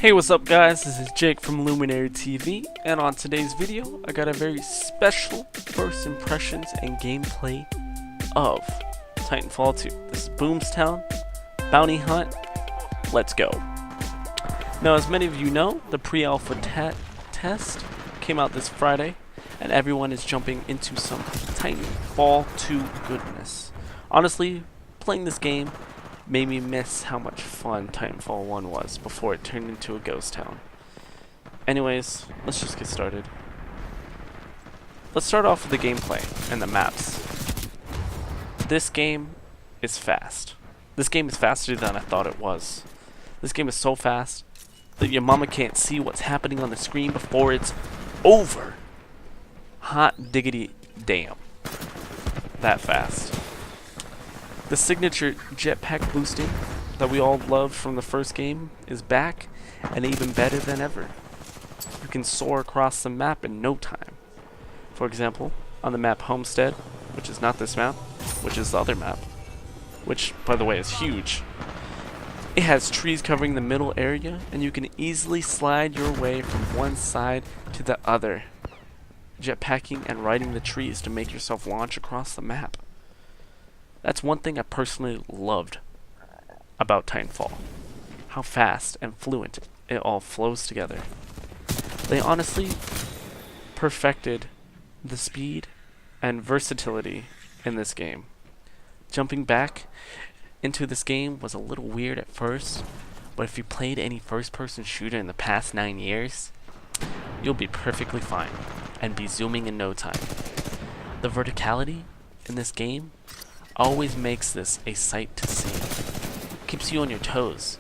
Hey, what's up guys, this is Jake from Luminary TV, and on today's video I got a very special first impressions and gameplay of Titanfall 2. This is Boomstown, Bounty Hunt, let's go. Now, as many of you know, the pre-alpha test came out this Friday, and everyone is jumping into some Titanfall 2 goodness. Honestly, playing this game made me miss how much fun Titanfall 1 was before it turned into a ghost town. Anyways, let's just get started. Let's start off with the gameplay and the maps. This game is fast. This game is faster than I thought it was. This game is so fast that your mama can't see what's happening on the screen before it's over. Hot diggity damn. That fast. The signature jetpack boosting that we all loved from the first game is back, and even better than ever. You can soar across the map in no time. For example, on the map Homestead, which is not this map, which is the other map, which, by the way, is huge. It has trees covering the middle area, and you can easily slide your way from one side to the other, jetpacking and riding the trees to make yourself launch across the map. That's one thing I personally loved about Titanfall. How fast and fluent it all flows together. They honestly perfected the speed and versatility in this game. Jumping back into this game was a little weird at first, but if you played any first-person shooter in the past 9 years, you'll be perfectly fine and be zooming in no time. The verticality in this game always makes this a sight to see. Keeps you on your toes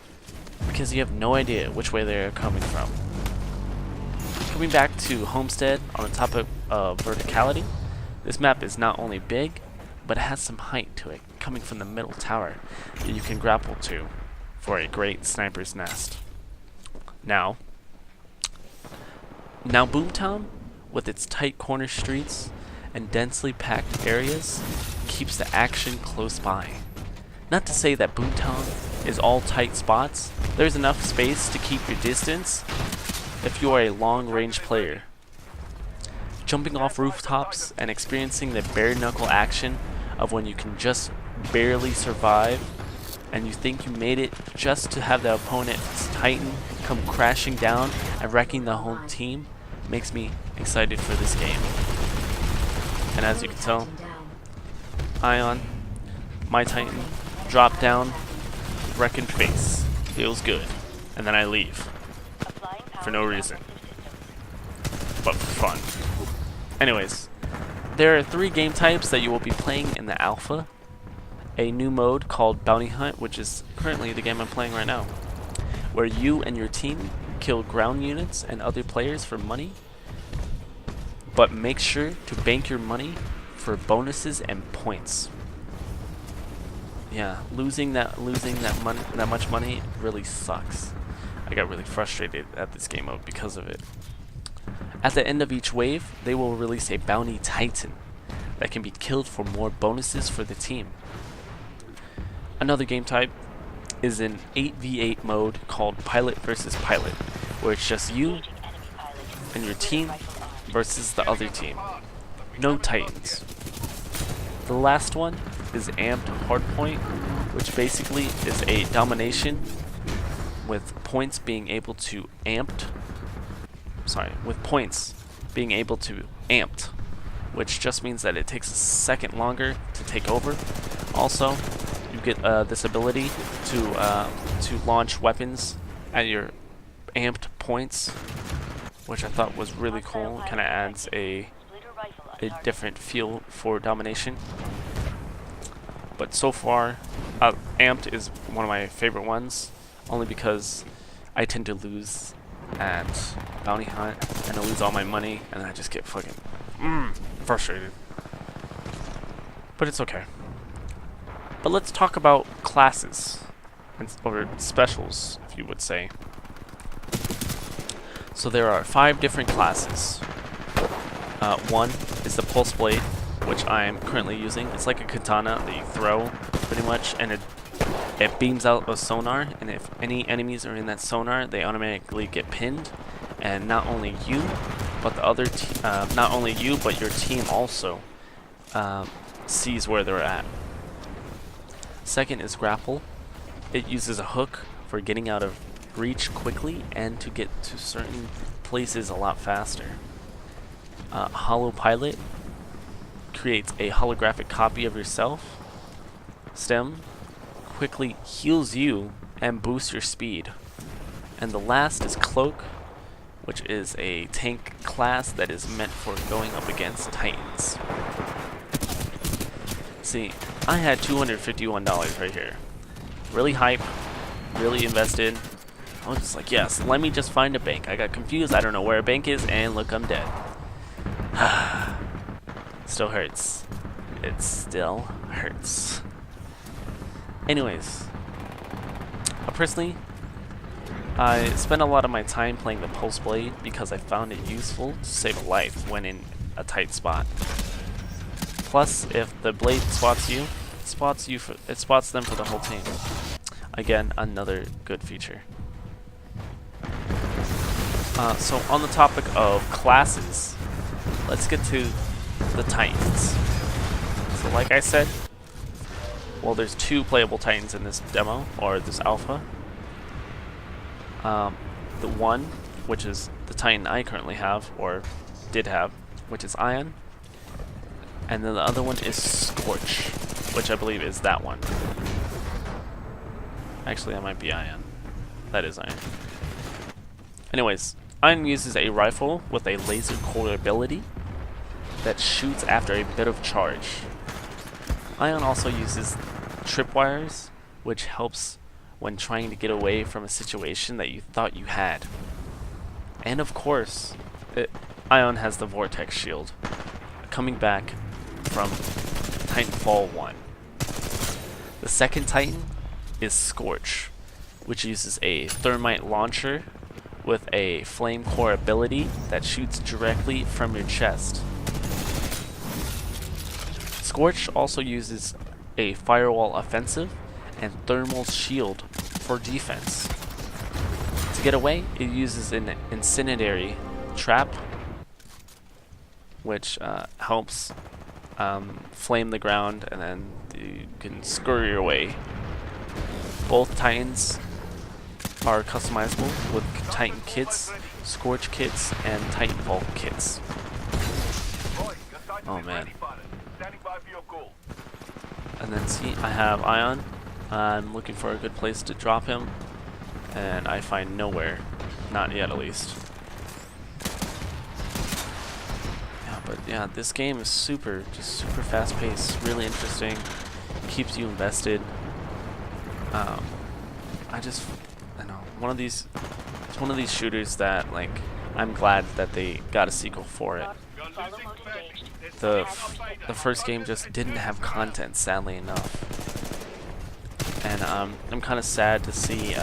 because you have no idea which way they're coming from. Coming back to Homestead on the topic of verticality, this map is not only big, but it has some height to it coming from the middle tower that you can grapple to for a great sniper's nest. Now Boomtown, with its tight corner streets and densely packed areas, keeps the action close by. Not to say that Boomtown is all tight spots. There's enough space to keep your distance if you are a long-range player. Jumping off rooftops and experiencing the bare-knuckle action of when you can just barely survive and you think you made it just to have the opponent's Titan come crashing down and wrecking the whole team makes me excited for this game. And as you can tell, Ion, my Titan, drop down, wrecking face. Feels good. And then I leave. For no reason. But for fun. Anyways, there are 3 game types that you will be playing in the alpha. A new mode called Bounty Hunt, which is currently the game I'm playing right now, where you and your team kill ground units and other players for money. But make sure to bank your money for bonuses and points. Yeah, losing that much money really sucks. I got really frustrated at this game mode because of it. At the end of each wave, they will release a bounty titan that can be killed for more bonuses for the team. Another game type is an 8v8 mode called Pilot versus Pilot, where it's just you and your team versus the other team. No Titans. The last one is Amped Hardpoint, which basically is a domination with points being able to amped, which just means that it takes a second longer to take over. Also, you get this ability to launch weapons at your amped points, which I thought was really cool. It kind of adds a different feel for domination. But so far, Amped is one of my favorite ones, only because I tend to lose at Bounty Hunt, and I lose all my money, and I just get fucking frustrated. But it's okay. But let's talk about classes, or specials, if you would say. So there are 5 different classes. One is the Pulse Blade, which I'm currently using. It's like a katana that you throw, pretty much, and it beams out a sonar, and if any enemies are in that sonar, they automatically get pinned. And not only you, but the other not only you, but your team also sees where they're at. Second is grapple. It uses a hook for getting out of reach quickly and to get to certain places a lot faster. Hollow pilot creates a holographic copy of yourself. Stem quickly heals you and boosts your speed. And the last is cloak, which is a tank class that is meant for going up against Titans. See, I had $251 right here. Really hype, really invested. I was just like, yes, let me just find a bank. I got confused, I don't know where a bank is, and look, I'm dead. Still hurts. It still hurts. Anyways, personally, I spent a lot of my time playing the pulse blade because I found it useful to save a life when in a tight spot. Plus, if the blade spots you, it spots them for the whole team. Again, another good feature. So on the topic of classes, let's get to the Titans. So like I said, well, there's 2 playable Titans in this demo, or this alpha. The one, which is the Titan I currently have, or did have, which is Ion. And then the other one is Scorch, which I believe is that one. Actually, that might be Ion. That is Ion. Anyways, Ion uses a rifle with a laser core ability that shoots after a bit of charge. Ion also uses tripwires, which helps when trying to get away from a situation that you thought you had. And of course, Ion has the Vortex Shield, coming back from Titanfall 1. The second Titan is Scorch, which uses a thermite launcher with a flame core ability that shoots directly from your chest. Scorch also uses a firewall offensive and thermal shield for defense. To get away, it uses an incendiary trap, which helps flame the ground, and then you can scurry your way. Both Titans are customizable with Titan kits, Scorch kits, and Titanfall kits. Oh man. And then see, I have Ion. I'm looking for a good place to drop him, and I find nowhere. Not yet, at least. Yeah, but yeah, this game is just super fast paced, really interesting, keeps you invested. I know, it's one of these shooters that, like, I'm glad that they got a sequel for it. The first game just didn't have content, sadly enough. And I'm kind of sad to see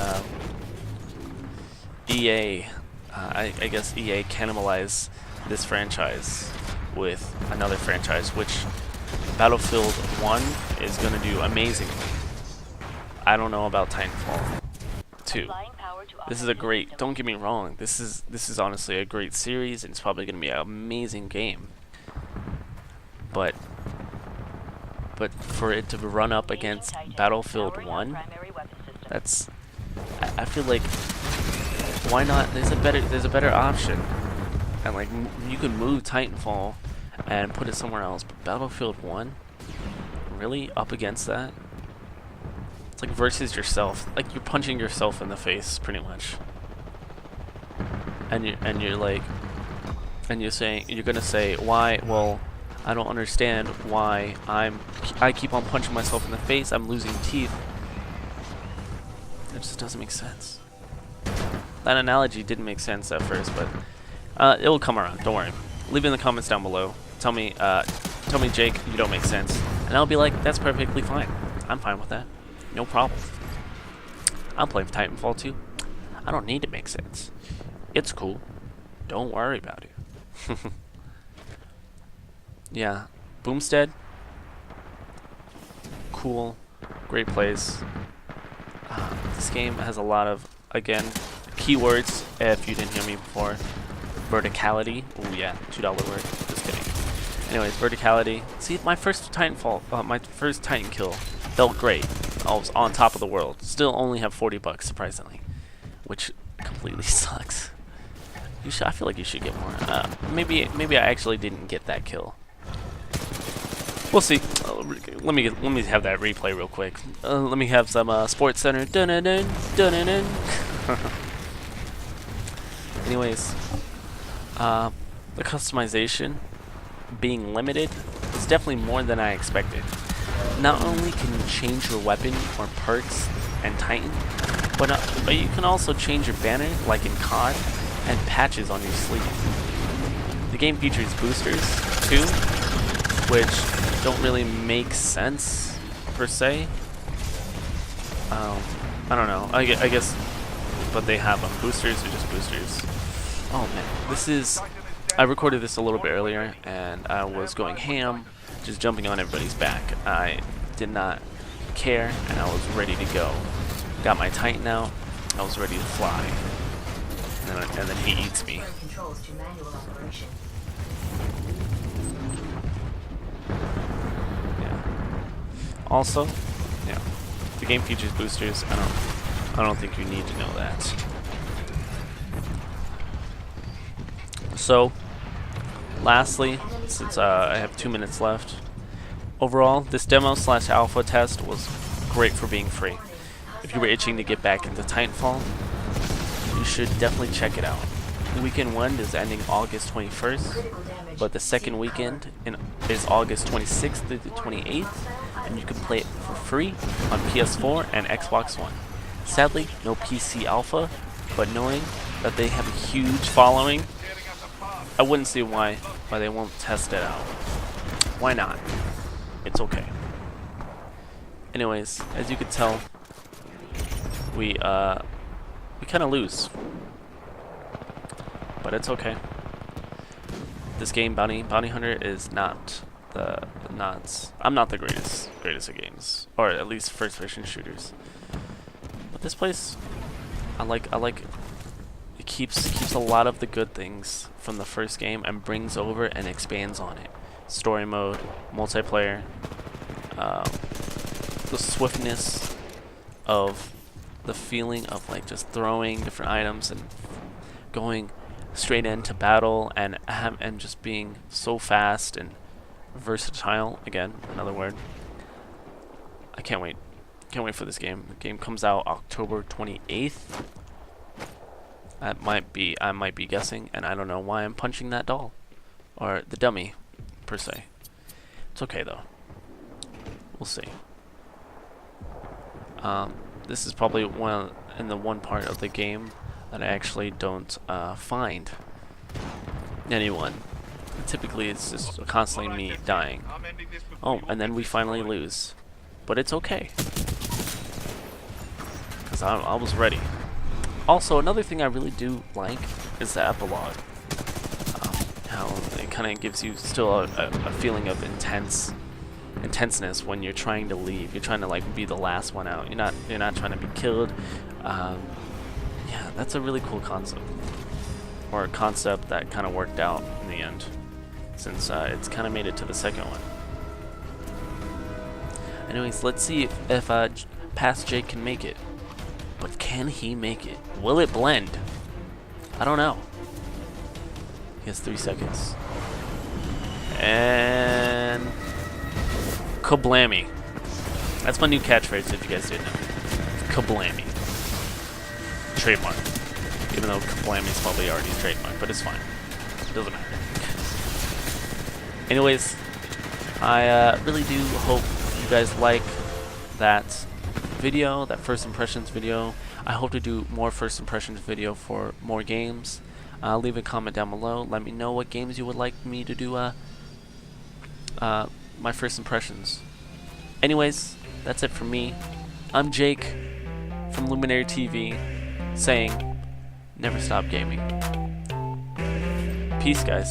EA, I guess EA cannibalize this franchise with another franchise, which Battlefield 1 is going to do amazingly. I don't know about Titanfall 2. This is a great, don't get me wrong, this is honestly a great series, and it's probably going to be an amazing game. But for it to run up against Battlefield 1, I feel like, why not? There's a better option, and like you could move Titanfall and put it somewhere else. But Battlefield 1, really up against that? It's like versus yourself. Like you're punching yourself in the face, pretty much. And you're gonna say why? Well, I don't understand why I keep on punching myself in the face. I'm losing teeth. It just doesn't make sense. That analogy didn't make sense at first, but it will come around. Don't worry. Leave it in the comments down below. Tell me, Jake, you don't make sense, and I'll be like, that's perfectly fine. I'm fine with that. No problem. I'm playing Titanfall 2. I don't need to make sense. It's cool. Don't worry about it. Yeah, Boomstead. Cool. Great place. this game has a lot of, again, keywords, if you didn't hear me before. Verticality. Oh yeah, $2 word. Just kidding. Anyways, verticality. See, my first Titanfall, my first Titan kill felt great. I was on top of the world. Still only have 40 bucks, surprisingly, which completely sucks. You should. I feel like you should get more. Maybe I actually didn't get that kill. We'll see. Let me have that replay real quick. Let me have some Sports Center. Dun dun dun dun dun dun. Anyways, the customization being limited is definitely more than I expected. Not only can you change your weapon or perks and Titan, but you can also change your banner like in COD and patches on your sleeve. The game features boosters too, which don't really make sense per se. I don't know. I guess, but they have them. Boosters are just boosters. Oh man, I recorded this a little bit earlier, and I was going ham, just jumping on everybody's back. I did not care, and I was ready to go. Got my Titan out. I was ready to fly, and then he eats me. Yeah. Also, yeah, the game features boosters. I don't think you need to know that. So, lastly, since I have 2 minutes left, overall, this demo / alpha test was great for being free. If you were itching to get back into Titanfall, you should definitely check it out. The weekend 1 is ending August 21st, but the second weekend is August 26th through the 28th, and you can play it for free on PS4 and Xbox One. Sadly, no PC alpha, but knowing that they have a huge following, I wouldn't see why they won't test it out. Why not? It's okay. Anyways, as you could tell, we kind of lose, but it's okay. This game, Bounty Hunter, is not I'm not the greatest of games, or at least first-person shooters. But this place, I like. It keeps a lot of the good things from the first game and brings over and expands on it. Story mode, multiplayer, the swiftness of the feeling of like just throwing different items and going straight into battle, and just being so fast and versatile. Again, another word. I can't wait. Can't wait for this game. The game comes out October 28th. I might be guessing, and I don't know why I'm punching that doll, or the dummy, per se. It's okay though. We'll see. This is probably one part of the game that I actually don't find anyone. Typically, it's just constantly me dying. Oh, and then we finally lose, but it's okay, because I was ready. Also, another thing I really do like is the epilogue. How it kind of gives you still a feeling of intenseness when you're trying to leave. You're trying to like be the last one out. You're not trying to be killed. Yeah, that's a really cool concept, or a concept that kind of worked out in the end, since it's kind of made it to the second one. Anyways, let's see if Past Jake can make it. But can he make it? Will it blend? I don't know. He has 3 seconds. And kablammy. That's my new catchphrase if you guys didn't know. Kablammy. Trademark. Even though kablammy is probably already trademarked, but it's fine. It doesn't matter. Anyways, I really do hope you guys like that video, that first impressions video. I hope to do more first impressions video for more games. Leave a comment down below. Let me know what games you would like me to do my first impressions. Anyways, that's it from me. I'm Jake from Luminary TV, saying never stop gaming. Peace, guys.